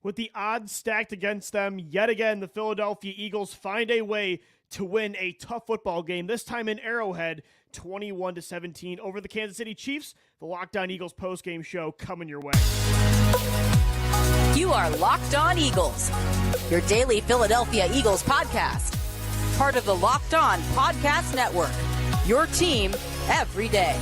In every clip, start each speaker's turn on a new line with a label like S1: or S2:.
S1: With the odds stacked against them, yet again, the Philadelphia Eagles find a way to win a tough football game, this time in Arrowhead, 21-17 over the Kansas City Chiefs. The Locked On Eagles postgame show coming your way.
S2: You are Locked On Eagles, your daily Philadelphia Eagles podcast. Part of the Locked On Podcast Network, your team every day.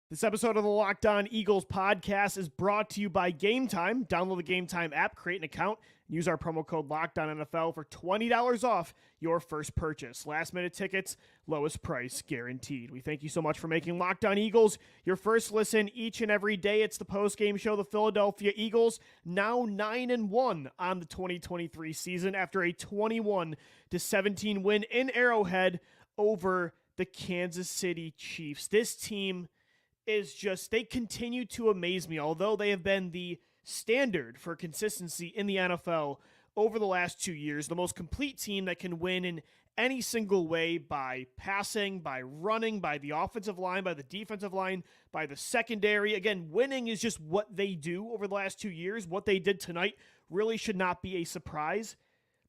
S1: This episode of the Locked On Eagles podcast is brought to you by Game Time. Download the Game Time app, create an account, and use our promo code LOCKEDONNFL for $20 off your first purchase. Last-minute tickets, lowest price guaranteed. We thank you so much for making Locked On Eagles your first listen each and every day. It's the post-game show. The Philadelphia Eagles now 9-1 on the 2023 season after a 21-17 win in Arrowhead over the Kansas City Chiefs. This team is just, they continue to amaze me, although they have been the standard for consistency in the NFL over the last 2 years. The most complete team that can win in any single way, by passing, by running, by the offensive line, by the defensive line, by the secondary. Again, winning is just what they do over the last 2 years. What they did tonight really should not be a surprise,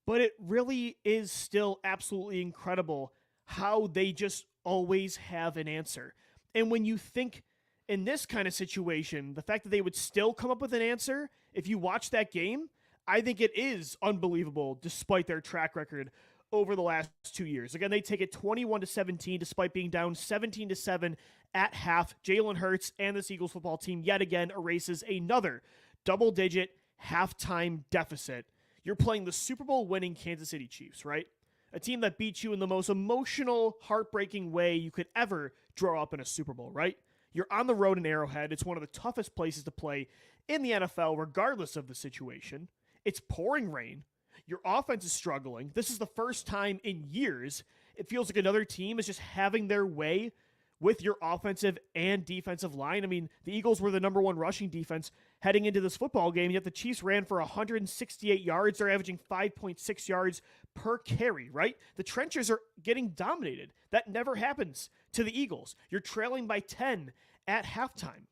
S1: but it really is still absolutely incredible how they just always have an answer. And when you think in this kind of situation, the fact that they would still come up with an answer, if you watch that game, I think it is unbelievable despite their track record over the last 2 years. Again, they take it 21-17 despite being down 17-7 at half. Jalen Hurts and this Eagles football team yet again erases another double-digit halftime deficit. You're playing the Super Bowl winning Kansas City Chiefs, right? A team that beat you in the most emotional, heartbreaking way you could ever draw up in a Super Bowl, right? You're on the road in Arrowhead. It's one of the toughest places to play in the NFL, regardless of the situation. It's pouring rain. Your offense is struggling. This is the first time in years it feels like another team is just having their way with your offensive and defensive line. I mean, the Eagles were the number one rushing defense heading into this football game, yet the Chiefs ran for 168 yards. They're averaging 5.6 yards per carry, right? The trenches are getting dominated. That never happens to the Eagles. You're trailing by 10 at halftime.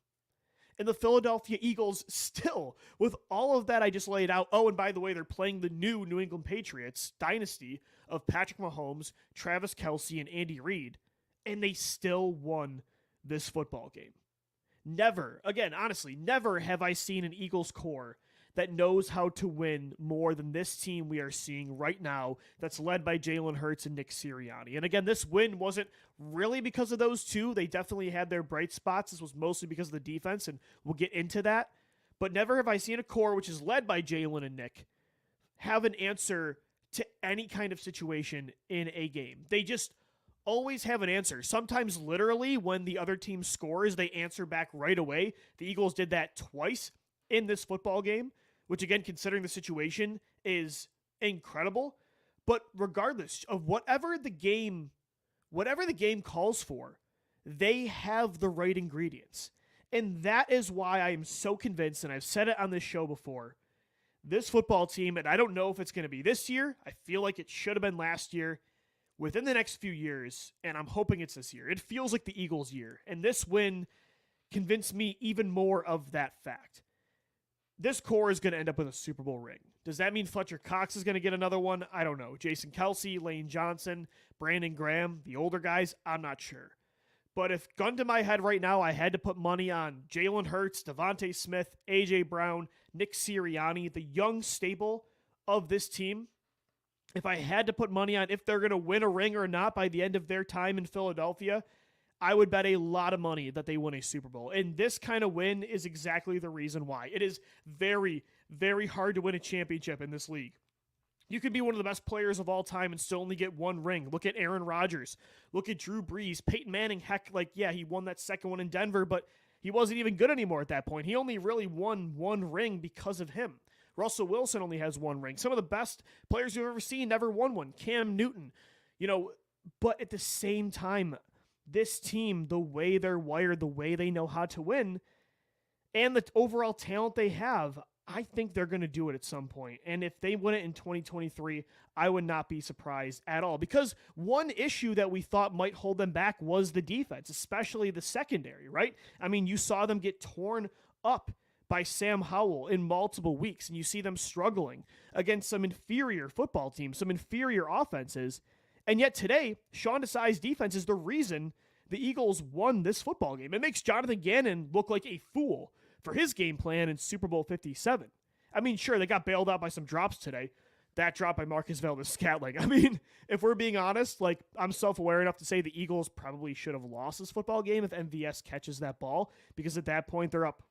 S1: And the Philadelphia Eagles still, with all of that I just laid out, oh, and by the way, they're playing the new New England Patriots dynasty of Patrick Mahomes, Travis Kelce, and Andy Reid, and they still won this football game. Never, again, honestly, never have I seen an Eagles core that knows how to win more than this team we are seeing right now that's led by Jalen Hurts and Nick Sirianni. And again, this win wasn't really because of those two. They definitely had their bright spots. This was mostly because of the defense, and we'll get into that. But never have I seen a core, which is led by Jalen and Nick, have an answer to any kind of situation in a game. They just always have an answer. Sometimes literally when the other team scores, they answer back right away. The Eagles did that twice in this football game, which again, considering the situation, is incredible. But regardless of whatever the game calls for, they have the right ingredients. And that is why I am so convinced, and I've said it on this show before, this football team, and I don't know if it's going to be this year, I feel like it should have been last year, within the next few years, and I'm hoping it's this year. It feels like the Eagles' year, and this win convinced me even more of that fact. This core is going to end up with a Super Bowl ring. Does that mean Fletcher Cox is going to get another one? I don't know. Jason Kelce, Lane Johnson, Brandon Graham, the older guys, I'm not sure. But if, gun to my head right now, I had to put money on Jalen Hurts, DeVonta Smith, A.J. Brown, Nick Sirianni, the young staple of this team, if I had to put money on if they're going to win a ring or not by the end of their time in Philadelphia, I would bet a lot of money that they win a Super Bowl. And this kind of win is exactly the reason why. It is very, very hard to win a championship in this league. You could be one of the best players of all time and still only get one ring. Look at Aaron Rodgers. Look at Drew Brees. Peyton Manning, heck, he won that second one in Denver, but he wasn't even good anymore at that point. He only really won one ring because of him. Russell Wilson only has one ring. Some of the best players you've ever seen never won one. Cam Newton, but at the same time, this team, the way they're wired, the way they know how to win, and the overall talent they have, I think they're going to do it at some point. And if they win it in 2023, I would not be surprised at all. Because one issue that we thought might hold them back was the defense, especially the secondary, right? I mean, you saw them get torn up by Sam Howell in multiple weeks, and you see them struggling against some inferior football teams, some inferior offenses. And yet today, Sean Desai's defense is the reason the Eagles won this football game. It makes Jonathan Gannon look like a fool for his game plan in Super Bowl 57. I mean, sure, they got bailed out by some drops today. That drop by Marcus Valdez-Scantling. I mean, if we're being honest, like, I'm self-aware enough to say the Eagles probably should have lost this football game if MVS catches that ball, because at that point they're up,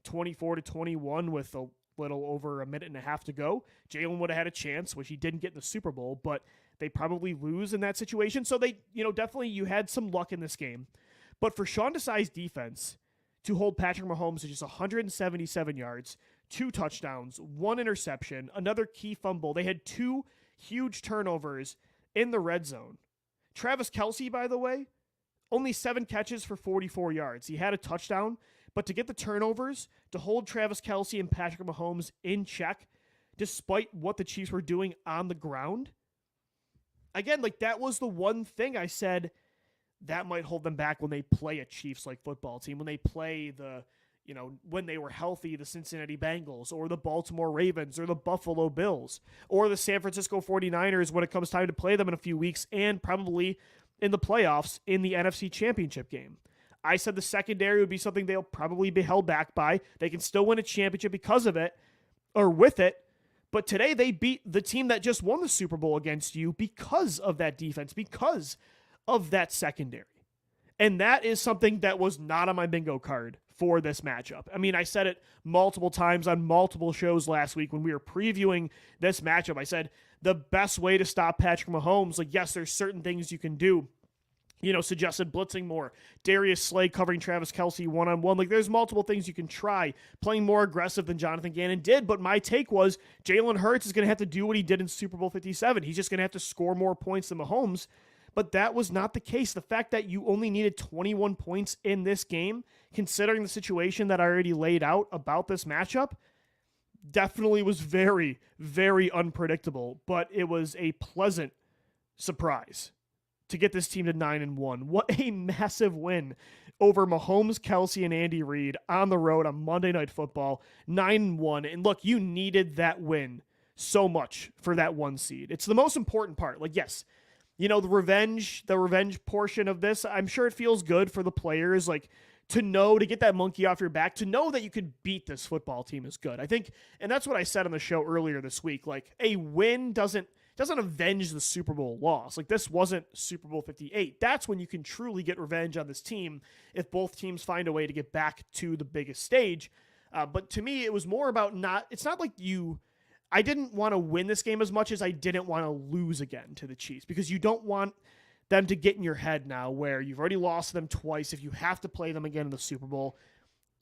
S1: 24-21 with a little over a minute and a half to go. Jalen would have had a chance, which he didn't get in the Super Bowl, but they probably lose in that situation. So they, definitely you had some luck in this game. But for Sean Desai's defense to hold Patrick Mahomes to just 177 yards, 2 touchdowns, 1 interception, another key fumble. They had 2 huge turnovers in the red zone. Travis Kelce, by the way, only 7 catches for 44 yards. He had a touchdown, but to get the turnovers, to hold Travis Kelce and Patrick Mahomes in check, despite what the Chiefs were doing on the ground, again, like, that was the one thing I said that might hold them back when they play a Chiefs-like football team, when they play when they were healthy, the Cincinnati Bengals or the Baltimore Ravens or the Buffalo Bills or the San Francisco 49ers when it comes time to play them in a few weeks, and probably in the playoffs in the NFC Championship game. I said the secondary would be something they'll probably be held back by. They can still win a championship because of it, or with it. But today they beat the team that just won the Super Bowl against you because of that defense, because of that secondary. And that is something that was not on my bingo card for this matchup. I mean, I said it multiple times on multiple shows last week when we were previewing this matchup. I said the best way to stop Patrick Mahomes, like, yes, there's certain things you can do. Suggested blitzing more, Darius Slay covering Travis Kelce one-on-one. Like, there's multiple things you can try, playing more aggressive than Jonathan Gannon did. But my take was Jalen Hurts is going to have to do what he did in Super Bowl 57. He's just going to have to score more points than Mahomes. But that was not the case. The fact that you only needed 21 points in this game, considering the situation that I already laid out about this matchup, definitely was very, very unpredictable. But it was a pleasant surprise to get this team to 9-1. What a massive win over Mahomes, Kelce, and Andy Reid on the road on Monday Night Football. 9-1. And look, you needed that win so much for that 1 seed. It's the most important part. Like, yes, the revenge portion of this, I'm sure it feels good for the players, like, to get that monkey off your back, to know that you could beat this football team is good. I think, and that's what I said on the show earlier this week, like, a win doesn't avenge the Super Bowl loss. Like, this wasn't Super Bowl 58. That's when you can truly get revenge on this team, if both teams find a way to get back to the biggest stage. But to me, it was more about it's not like I didn't want to win this game as much as I didn't want to lose again to the Chiefs, because you don't want them to get in your head now where you've already lost them twice. If you have to play them again in the Super Bowl,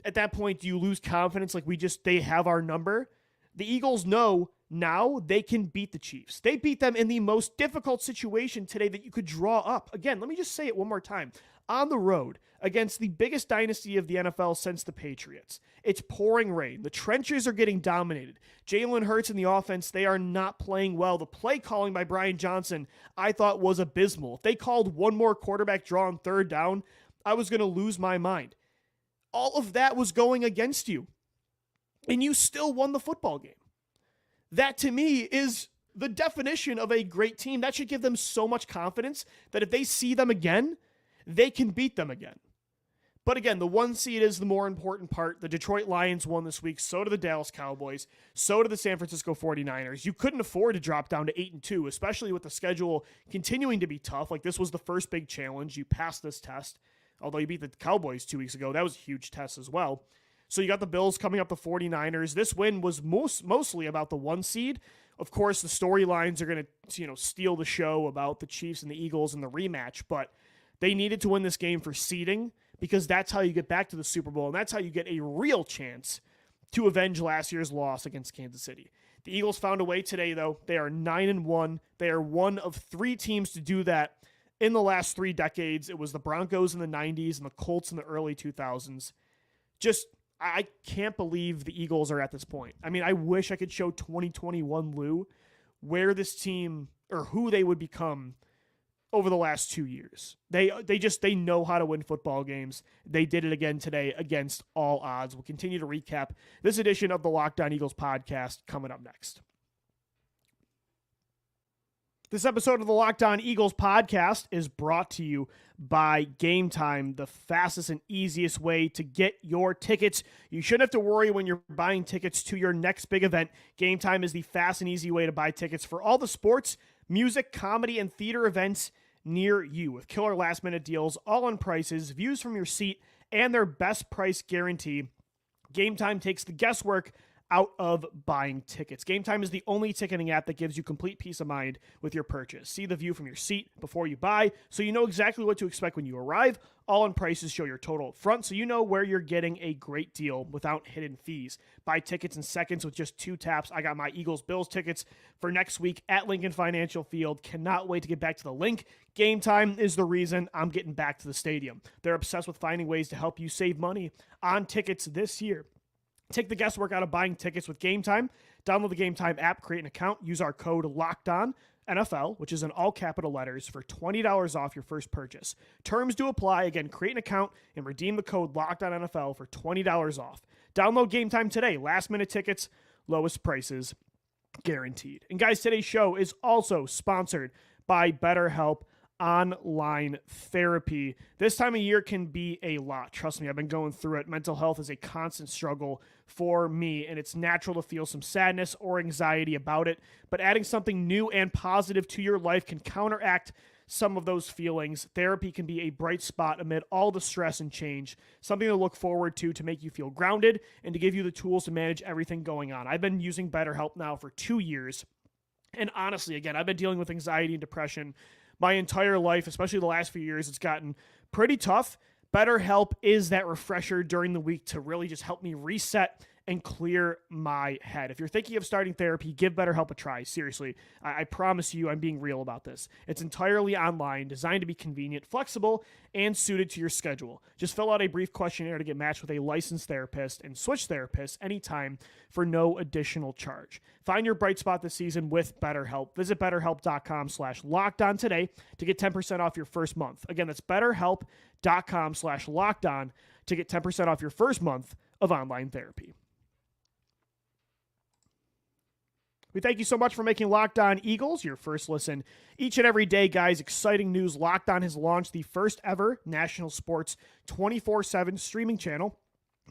S1: at that point, do you lose confidence? Like, they have our number. The Eagles know now they can beat the Chiefs. They beat them in the most difficult situation today that you could draw up. Again, let me just say it one more time. On the road against the biggest dynasty of the NFL since the Patriots. It's pouring rain. The trenches are getting dominated. Jalen Hurts and the offense, they are not playing well. The play calling by Brian Johnson, I thought, was abysmal. If they called one more quarterback draw on 3rd down, I was going to lose my mind. All of that was going against you, and you still won the football game. That, to me, is the definition of a great team. That should give them so much confidence that if they see them again, they can beat them again. But again, the 1 seed is the more important part. The Detroit Lions won this week. So did the Dallas Cowboys. So did the San Francisco 49ers. You couldn't afford to drop down to 8-2, especially with the schedule continuing to be tough. Like, this was the first big challenge. You passed this test. Although you beat the Cowboys 2 weeks ago, that was a huge test as well. So you got the Bills coming up, the 49ers. This win was mostly about the 1 seed. Of course, the storylines are going to, steal the show about the Chiefs and the Eagles and the rematch, but they needed to win this game for seeding, because that's how you get back to the Super Bowl, and that's how you get a real chance to avenge last year's loss against Kansas City. The Eagles found a way today, though. They are 9-1. They are one of 3 teams to do that in the last 3 decades. It was the Broncos in the 90s and the Colts in the early 2000s. Just I can't believe the Eagles are at this point. I mean, I wish I could show 2021 Lou where this team or who they would become over the last 2 years. They know how to win football games. They did it again today against all odds. We'll continue to recap this edition of the Locked On Eagles podcast coming up next. This episode of the Locked On Eagles podcast is brought to you by Game Time, the fastest and easiest way to get your tickets. You shouldn't have to worry when you're buying tickets to your next big event. Game Time is the fast and easy way to buy tickets for all the sports, music, comedy, and theater events near you, with killer last-minute deals, all-in prices, views from your seat, and their best price guarantee. Game Time takes the guesswork out of buying tickets. Game Time is the only ticketing app that gives you complete peace of mind with your purchase. See the view from your seat before you buy, so you know exactly what to expect when you arrive. All-in prices show your total up front, so you know where you're getting a great deal without hidden fees. Buy tickets in seconds with just 2 taps. I got my Eagles-Bills tickets for next week at Lincoln Financial Field. Cannot wait to get back to the link. Game Time is the reason I'm getting back to the stadium. They're obsessed with finding ways to help you save money on tickets this year. Take the guesswork out of buying tickets with Game Time. Download the Game Time app, create an account, use our code LOCKEDONNFL, which is in all capital letters, for $20 off your first purchase. Terms do apply. Again, create an account and redeem the code LOCKEDONNFL for $20 off. Download Game Time today. Last-minute tickets, lowest prices guaranteed. And guys, today's show is also sponsored by BetterHelp Online Therapy. This time of year can be a lot. Trust me, I've been going through it. Mental health is a constant struggle for me, and it's natural to feel some sadness or anxiety about it, but adding something new and positive to your life can counteract some of those feelings. Therapy can be a bright spot amid all the stress and change, something to look forward to make you feel grounded and to give you the tools to manage everything going on. I've been using BetterHelp now for 2 years, and honestly, again, I've been dealing with anxiety and depression my entire life, especially the last few years. It's gotten pretty tough. BetterHelp is that refresher during the week to really just help me reset and clear my head. If you're thinking of starting therapy, give BetterHelp a try. Seriously, I promise you I'm being real about this. It's entirely online, designed to be convenient, flexible, and suited to your schedule. Just fill out a brief questionnaire to get matched with a licensed therapist and switch therapists anytime for no additional charge. Find your bright spot this season with BetterHelp. Visit BetterHelp.com/LockedOn today to get 10% off your first month. Again, that's BetterHelp.com/LockedOn to get 10% off your first month of online therapy. We thank you so much for making Locked On Eagles your first listen each and every day, guys. Exciting news. Locked On has launched the first ever national sports 24/7 streaming channel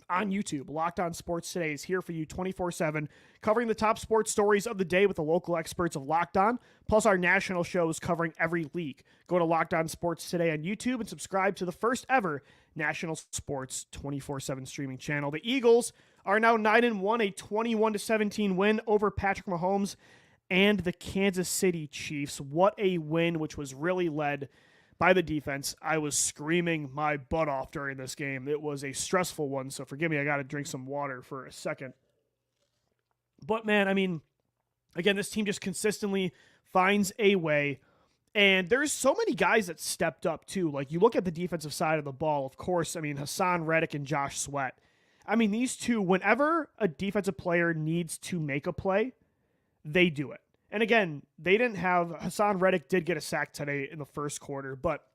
S1: on YouTube. Locked On Sports Today is here for you 24/7, covering the top sports stories of the day with the local experts of Locked On, plus our national shows covering every league. Go to Locked On Sports Today on YouTube and subscribe to the first ever national sports 24/7 streaming channel. The Eagles are now 9-1, a 21-17 win over Patrick Mahomes and the Kansas City Chiefs. What a win, which was really led by the defense. I was screaming my butt off during this game. It was a stressful one, so forgive me, I got to drink some water for a second. But man, I mean, again, this team just consistently finds a way, and there's so many guys that stepped up too. Like, you look at the defensive side of the ball, of course, I mean, Haason, Reddick, and Josh Sweat. I mean, these two, whenever a defensive player needs to make a play, they do it. And again, they didn't have, Haason Reddick did get a sack today in the first quarter, but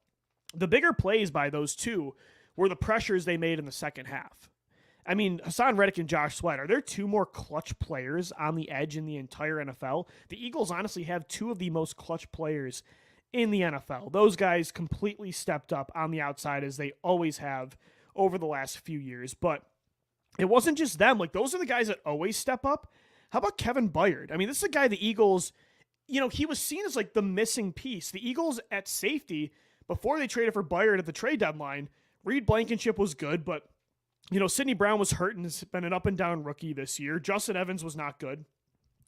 S1: the bigger plays by those two were the pressures they made in the second half. I mean, Haason Reddick and Josh Sweat, are there two more clutch players on the edge in the entire NFL? The Eagles honestly have two of the most clutch players in the NFL. Those guys completely stepped up on the outside, as they always have over the last few years, but it wasn't just them. Like, those are the guys that always step up. How about Kevin Byard? I mean, this is a guy the Eagles, you know, he was seen as like the missing piece. The Eagles at safety, before they traded for Byard at the trade deadline, Reed Blankenship was good, but, you know, Sidney Brown was hurt and has been an up and down rookie this year. Justin Evans was not good.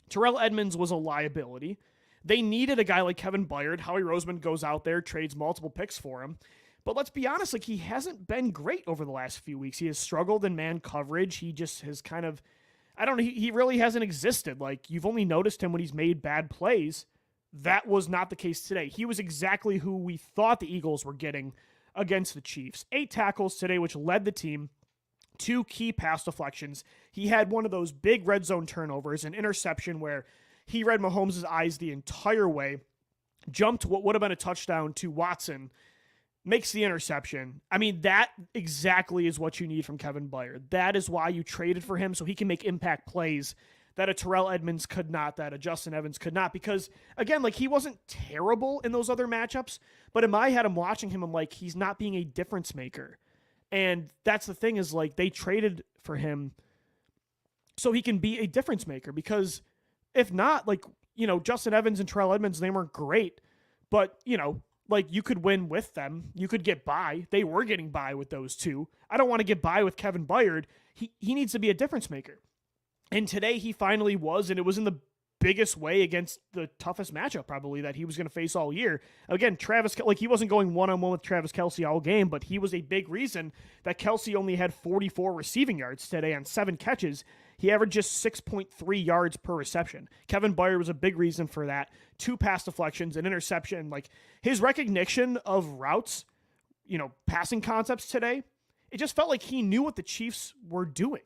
S1: Terrell Edmonds was a liability. They needed a guy like Kevin Byard. Howie Roseman goes out there, trades multiple picks for him. But let's be honest, like, he hasn't been great over the last few weeks. He has struggled in man coverage. He just has kind of, I don't know, he really hasn't existed. Like, you've only noticed him when he's made bad plays. That was not the case today. He was exactly who we thought the Eagles were getting against the Chiefs. 8 tackles today, which led the team. 2 key pass deflections. He had one of those big red zone turnovers, an interception where he read Mahomes' eyes the entire way, jumped what would have been a touchdown to Watson, makes the interception. I mean, that exactly is what you need from Kevin Byard. That is why you traded for him, so he can make impact plays that a Terrell Edmonds could not, that a Justin Evans could not. Because, again, like, he wasn't terrible in those other matchups, but in my head, I'm watching him, I'm like, he's not being a difference maker. And that's the thing is, like, they traded for him so he can be a difference maker. Because if not, like, you know, Justin Evans and Terrell Edmonds, they weren't great, but, you know, like, you could win with them. You could get by. They were getting by with those two. I don't want to get by with Kevin Byard. He needs to be a difference maker. And today he finally was, and it was in the biggest way against the toughest matchup probably that he was going to face all year. Again, he wasn't going one-on-one with Travis Kelce all game, but he was a big reason that Kelce only had 44 receiving yards today on 7 catches. He averaged just 6.3 yards per reception. Kevin Byard was a big reason for that. 2 pass deflections, an interception. Like, his recognition of routes, you know, passing concepts today, it just felt like he knew what the Chiefs were doing.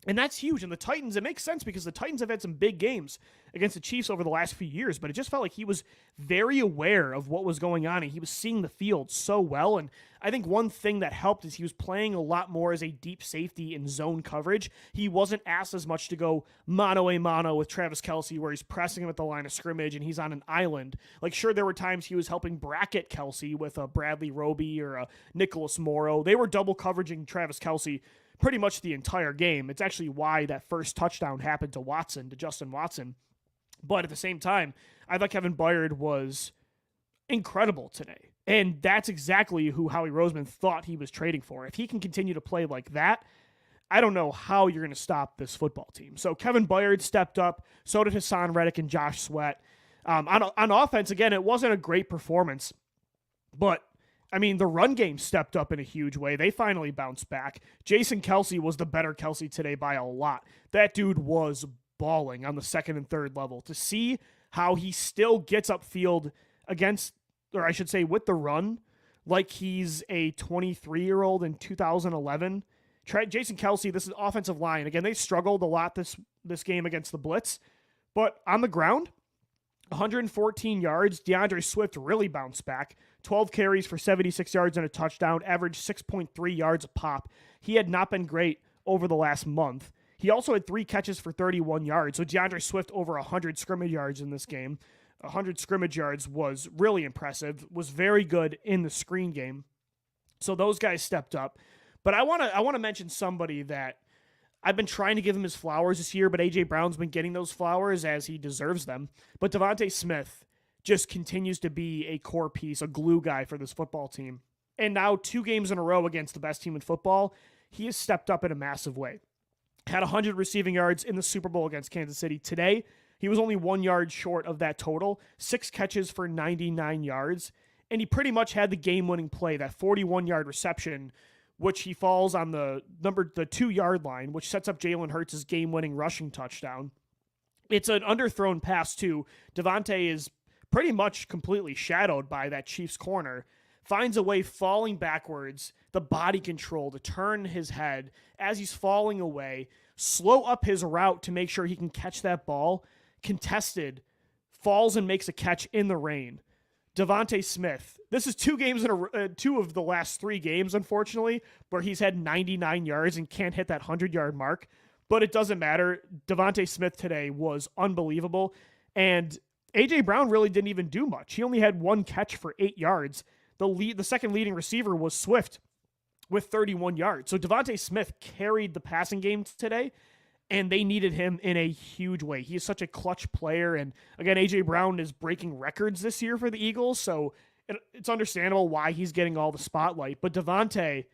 S1: And that's huge. And the Titans, it makes sense because the Titans have had some big games against the Chiefs over the last few years, but it just felt like he was very aware of what was going on, and he was seeing the field so well. And I think one thing that helped is he was playing a lot more as a deep safety in zone coverage. He wasn't asked as much to go mano-a-mano with Travis Kelce, where he's pressing him at the line of scrimmage and he's on an island. Like, sure, there were times he was helping bracket Kelce with a Bradley Roby or a Nicholas Morrow. They were double coveraging Travis Kelce pretty much the entire game. It's actually why that first touchdown happened to Justin Watson. But at the same time, I thought Kevin Byard was incredible today. And that's exactly who Howie Roseman thought he was trading for. If he can continue to play like that, I don't know how you're going to stop this football team. So Kevin Byard stepped up. So did Haason Reddick and Josh Sweat. On offense, again, it wasn't a great performance. But I mean, the run game stepped up in a huge way. They finally bounced back. Jason Kelce was the better Kelce today by a lot. That dude was balling on the second and third level. To see how he still gets upfield against, or I should say with the run, like he's a 23-year-old in 2011. Jason Kelce, this is offensive line. Again, they struggled a lot this game against the blitz. But on the ground, 114 yards. DeAndre Swift really bounced back. 12 carries for 76 yards and a touchdown, averaged 6.3 yards a pop. He had not been great over the last month. He also had 3 catches for 31 yards. So DeAndre Swift over 100 scrimmage yards in this game. 100 scrimmage yards was really impressive, was very good in the screen game. So those guys stepped up. But I want to mention somebody that I've been trying to give him his flowers this year, but A.J. Brown's been getting those flowers as he deserves them. But DeVonta Smith just continues to be a core piece, a glue guy for this football team. And now 2 games in a row against the best team in football, he has stepped up in a massive way. Had 100 receiving yards in the Super Bowl against Kansas City. Today, he was only 1 yard short of that total. 6 catches for 99 yards. And he pretty much had the game-winning play, that 41-yard reception, which he falls on the 2-yard line, which sets up Jalen Hurts' game-winning rushing touchdown. It's an underthrown pass, too. DeVonta is pretty much completely shadowed by that Chiefs corner, finds a way falling backwards, the body control to turn his head as he's falling away, slow up his route to make sure he can catch that ball, contested, falls and makes a catch in the rain. DeVonta Smith, this is 2 games in 2 of the last 3 games, unfortunately, where he's had 99 yards and can't hit that 100-yard mark, but it doesn't matter. DeVonta Smith today was unbelievable, and A.J. Brown really didn't even do much. He only had 1 catch for 8 yards. The second leading receiver was Swift with 31 yards. So DeVonta Smith carried the passing game today, and they needed him in a huge way. He is such a clutch player, and again, A.J. Brown is breaking records this year for the Eagles, so it's understandable why he's getting all the spotlight. But DeVonta,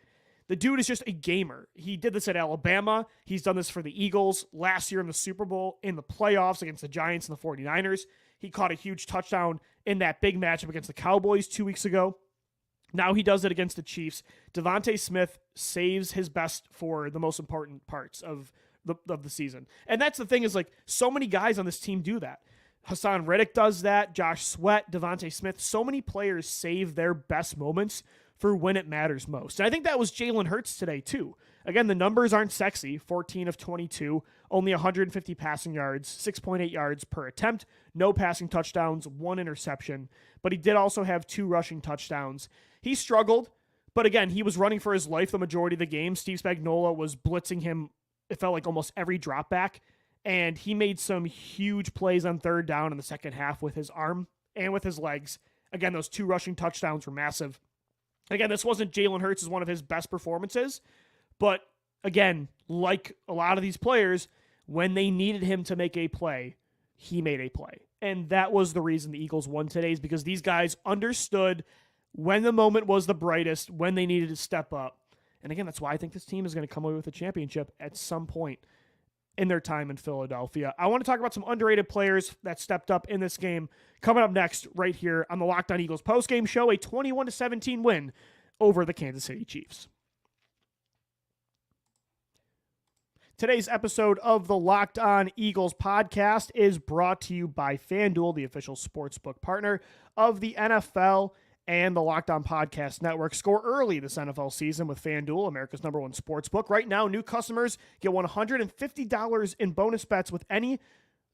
S1: the dude is just a gamer. He did this at Alabama. He's done this for the Eagles last year in the Super Bowl, in the playoffs against the Giants and the 49ers. He caught a huge touchdown in that big matchup against the Cowboys 2 weeks ago. Now he does it against the Chiefs. DeVonta Smith saves his best for the most important parts of the season. And that's the thing is, like, so many guys on this team do that. Haason Reddick does that. Josh Sweat, DeVonta Smith. So many players save their best moments for when it matters most. And I think that was Jalen Hurts today too. again, the numbers aren't sexy. 14 of 22, only 150 passing yards, 6.8 yards per attempt, no passing touchdowns, 1 interception. But he did also have 2 rushing touchdowns. He struggled, but again, he was running for his life the majority of the game. Steve Spagnuolo was blitzing him, it felt like almost every drop back, and he made some huge plays on third down in the second half with his arm and with his legs. Again, those 2 rushing touchdowns were massive. Again, this wasn't Jalen Hurts as one of his best performances, but again, like a lot of these players, when they needed him to make a play, he made a play. And that was the reason the Eagles won today, is because these guys understood when the moment was the brightest, when they needed to step up. And again, that's why I think this team is going to come away with a championship at some point in their time in Philadelphia. I want to talk about some underrated players that stepped up in this game. Coming up next, right here on the Locked On Eagles postgame show, a 21-17 win over the Kansas City Chiefs. Today's episode of the Locked On Eagles podcast is brought to you by FanDuel, the official sportsbook partner of the NFL and the Locked On Podcast Network. Score early this NFL season with FanDuel, America's #1 sportsbook. Right now, new customers get $150 in bonus bets with any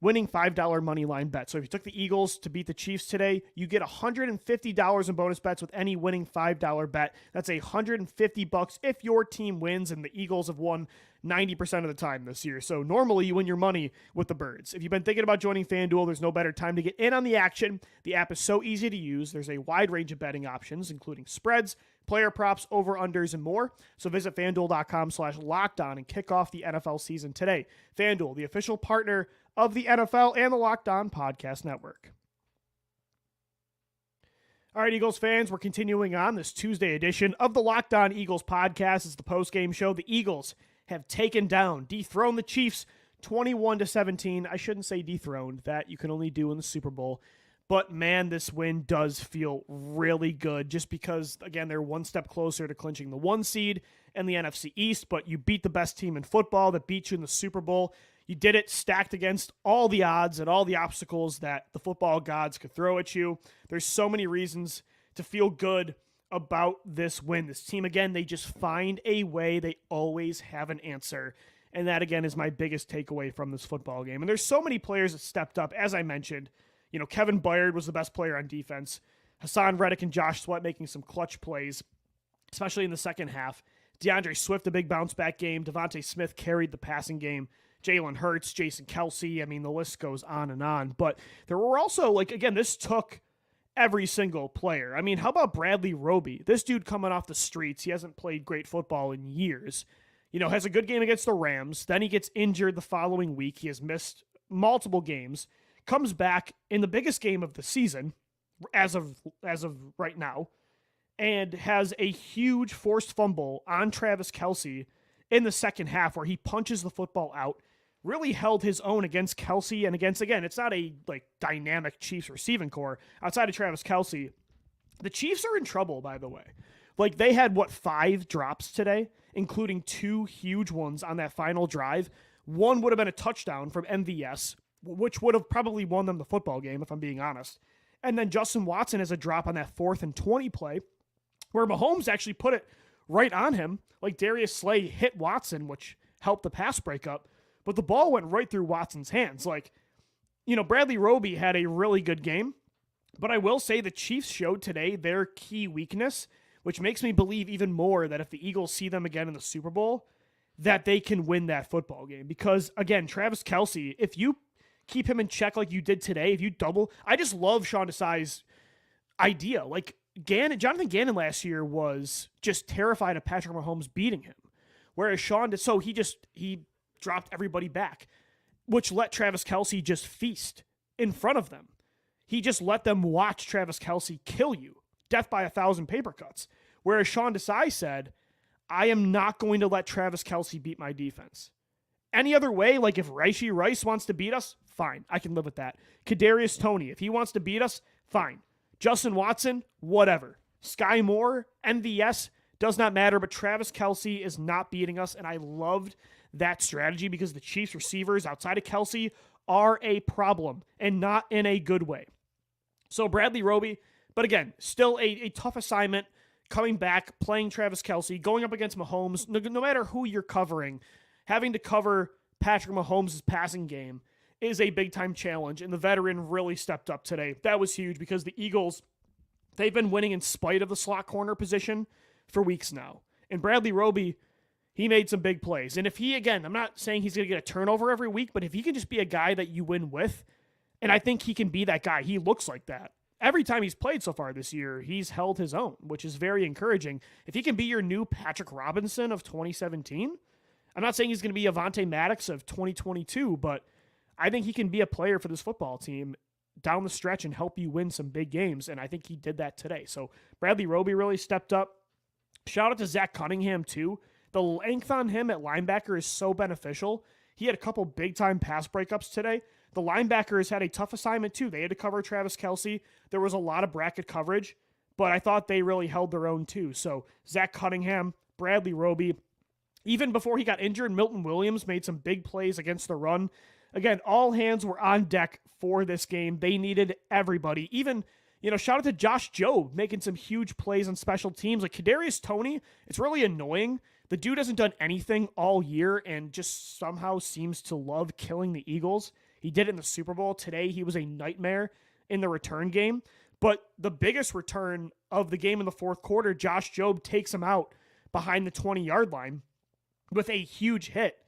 S1: winning $5 money line bet. So if you took the Eagles to beat the Chiefs today, you get $150 in bonus bets with any winning $5 bet. That's $150 if your team wins, and the Eagles have won 90% of the time this year. So normally you win your money with the Birds. If you've been thinking about joining FanDuel, there's no better time to get in on the action. The app is so easy to use. There's a wide range of betting options, including spreads, player props, over-unders, and more. So visit FanDuel.com/lockedon and kick off the NFL season today. FanDuel, the official partner of the NFL and the Locked On Podcast Network. All right, Eagles fans, we're continuing on this Tuesday edition of the Locked On Eagles podcast. It's the post-game show. The Eagles have dethroned the Chiefs 21-17. I shouldn't say dethroned. That you can only do in the Super Bowl. But man, this win does feel really good, just because, again, they're one step closer to clinching the 1 seed in the NFC East, but you beat the best team in football that beat you in the Super Bowl. You did it stacked against all the odds and all the obstacles that the football gods could throw at you. There's so many reasons to feel good about this win. This team, again, they just find a way. They always have an answer. And that, again, is my biggest takeaway from this football game. And there's so many players that stepped up. As I mentioned, Kevin Byard was the best player on defense. Haason, Reddick, and Josh Sweat making some clutch plays, especially in the second half. DeAndre Swift, a big bounce-back game. DeVonta Smith carried the passing game. Jalen Hurts, Jason Kelce. I mean, the list goes on and on. But there were also, again, this took every single player. I mean, how about Bradley Roby? This dude coming off the streets. He hasn't played great football in years. Has a good game against the Rams. Then he gets injured the following week. He has missed multiple games. Comes back in the biggest game of the season, as of right now, and has a huge forced fumble on Travis Kelce in the second half, where he punches the football out. Really held his own against Kelce and against, again, it's not a dynamic Chiefs receiving core outside of Travis Kelce. The Chiefs are in trouble, by the way. They had 5 drops today, including 2 huge ones on that final drive. One would have been a touchdown from MVS, which would have probably won them the football game, if I'm being honest. And then Justin Watson has a drop on that 4th and 20 play, where Mahomes actually put it right on him. Darius Slay hit Watson, which helped the pass breakup, but the ball went right through Watson's hands. Bradley Roby had a really good game, but I will say the Chiefs showed today their key weakness, which makes me believe even more that if the Eagles see them again in the Super Bowl, that they can win that football game. Because, again, Travis Kelce, if you keep him in check like you did today, if you double, I just love Sean Desai's idea. Jonathan Gannon last year was just terrified of Patrick Mahomes beating him. Whereas he dropped everybody back, which let Travis Kelce just feast in front of them. He just let them watch Travis Kelce kill you. Death by 1,000 paper cuts. Whereas Sean Desai said, I am not going to let Travis Kelce beat my defense. Any other way, if Rashee Rice wants to beat us, fine. I can live with that. Kadarius Toney, if he wants to beat us, fine. Justin Watson, whatever. Sky Moore, MVS, does not matter, but Travis Kelce is not beating us, and I loved that strategy because the Chiefs receivers outside of Kelce are a problem, and not in a good way. So Bradley Roby, but again, still a tough assignment coming back, playing Travis Kelce, going up against Mahomes, no matter who you're covering, having to cover Patrick Mahomes' passing game is a big-time challenge, and the veteran really stepped up today. That was huge because the Eagles, they've been winning in spite of the slot corner position for weeks now. And Bradley Roby, he made some big plays. And if he, again, I'm not saying he's going to get a turnover every week, but if he can just be a guy that you win with, and I think he can be that guy. He looks like that. Every time he's played so far this year, he's held his own, which is very encouraging. If he can be your new Patrick Robinson of 2017, I'm not saying he's going to be Avonte Maddox of 2022, but I think he can be a player for this football team down the stretch and help you win some big games, and I think he did that today. So Bradley Roby really stepped up. Shout out to Zach Cunningham, too. The length on him at linebacker is so beneficial. He had a couple big-time pass breakups today. The linebackers had a tough assignment, too. They had to cover Travis Kelce. There was a lot of bracket coverage, but I thought they really held their own, too. So Zach Cunningham, Bradley Roby, even before he got injured, Milton Williams made some big plays against the run. Again, all hands were on deck for this game. They needed everybody. Even, shout out to Josh Jobe making some huge plays on special teams. Like Kadarius Toney, it's really annoying. The dude hasn't done anything all year and just somehow seems to love killing the Eagles. He did it in the Super Bowl. Today, he was a nightmare in the return game. But the biggest return of the game in the fourth quarter, Josh Jobe takes him out behind the 20-yard line with a huge hit.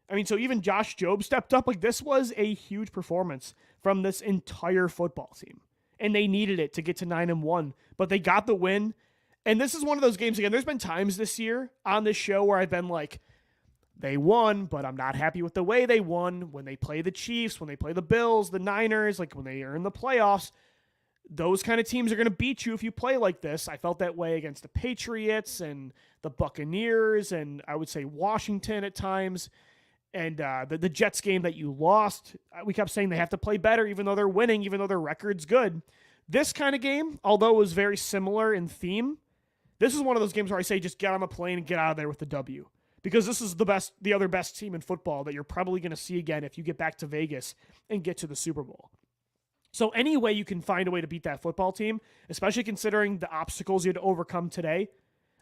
S1: I mean, so even Josh Jobe stepped up. Like, this was a huge performance from this entire football team. And they needed it to get to 9-1. But they got the win. And this is one of those games, again, there's been times this year on this show where I've been like, they won, but I'm not happy with the way they won. When they play the Chiefs, when they play the Bills, the Niners, like when they are in the playoffs, those kind of teams are going to beat you if you play like this. I felt that way against the Patriots and the Buccaneers and I would say Washington at times. And the Jets game that you lost, we kept saying they have to play better even though they're winning, even though their record's good. This kind of game, although it was very similar in theme, this is one of those games where I say just get on the plane and get out of there with the W. Because this is the other best team in football that you're probably going to see again if you get back to Vegas and get to the Super Bowl. So any way you can find a way to beat that football team, especially considering the obstacles you had to overcome today,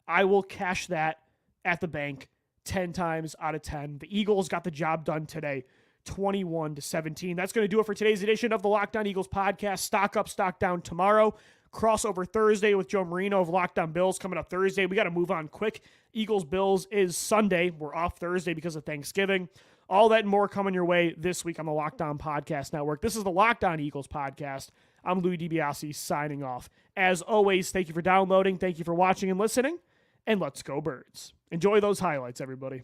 S1: I will cash that at the bank 10 times out of 10. The Eagles got the job done today, 21-17. That's going to do it for today's edition of the Locked On Eagles podcast. Stock up, stock down tomorrow. Crossover Thursday with Joe Marino of Locked On Bills coming up Thursday. We got to move on quick. Eagles-Bills is Sunday. We're off Thursday because of Thanksgiving. All that and more coming your way this week on the Locked On Podcast Network. This is the Locked On Eagles podcast. I'm Louis DiBiase signing off. As always, thank you for downloading. Thank you for watching and listening. And let's go Birds. Enjoy those highlights, everybody.